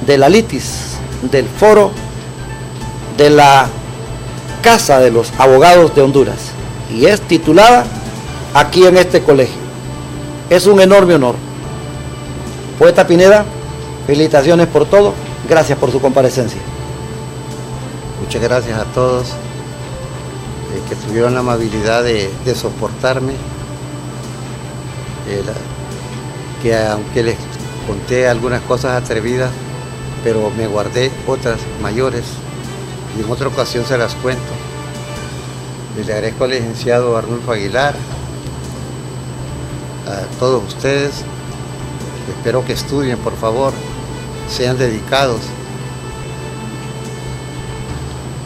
S2: de la litis, del foro de la Casa de los Abogados de Honduras, y es titulada aquí en este colegio. Es un enorme honor. Poeta Pineda, felicitaciones por todo, gracias por su comparecencia.
S3: Muchas gracias a todos que tuvieron la amabilidad de soportarme, que aunque les conté algunas cosas atrevidas, pero me guardé otras mayores y en otra ocasión se las cuento. Le agradezco al licenciado Arnulfo Aguilar, a todos ustedes. Espero que estudien, por favor, sean dedicados,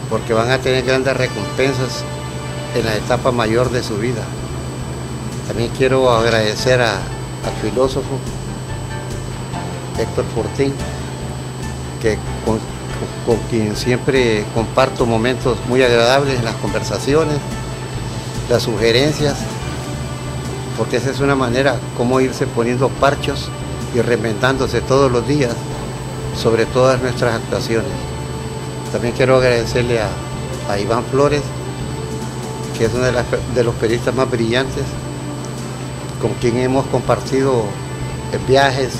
S3: porque van a tener grandes recompensas en la etapa mayor de su vida. También quiero agradecer al filósofo Héctor Fortín, que con quien siempre comparto momentos muy agradables en las conversaciones, las sugerencias, porque esa es una manera como irse poniendo parchos y reinventándose todos los días sobre todas nuestras actuaciones. También quiero agradecerle a Iván Flores, que es uno de los periodistas más brillantes, con quien hemos compartido viajes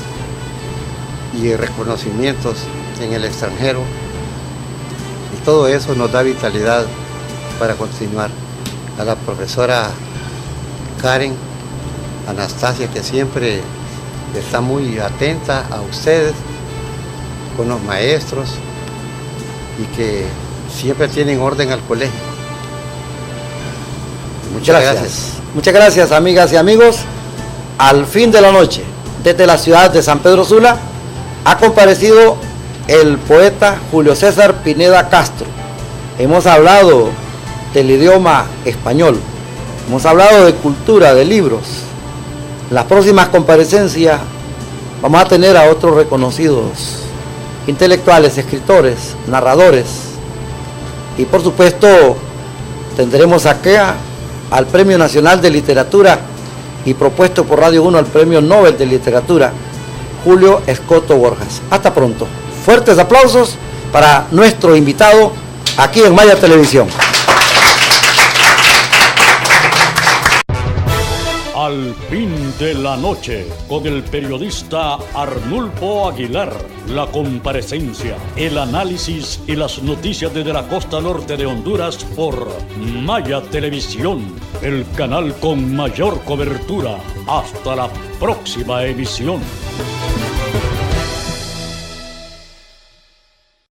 S3: y reconocimientos en el extranjero, y todo eso nos da vitalidad para continuar. A la profesora Karen Anastasia, que siempre está muy atenta a ustedes, con los maestros, y que siempre tienen orden al colegio. Muchas gracias.
S2: Muchas gracias, amigas y amigos. Al fin de la noche, desde la ciudad de San Pedro Sula, ha comparecido el poeta Julio César Pineda Castro. Hemos hablado del idioma español, hemos hablado de cultura, de libros. En las próximas comparecencias vamos a tener a otros reconocidos intelectuales, escritores, narradores, y por supuesto tendremos acá al Premio Nacional de Literatura y propuesto por Radio 1 al Premio Nobel de Literatura, Julio Escoto Borjas. Hasta pronto. Fuertes aplausos para nuestro invitado aquí en Maya Televisión.
S1: Al fin de la noche, con el periodista Arnulfo Aguilar, la comparecencia, el análisis y las noticias desde la costa norte de Honduras por Maya Televisión, el canal con mayor cobertura. Hasta la próxima emisión.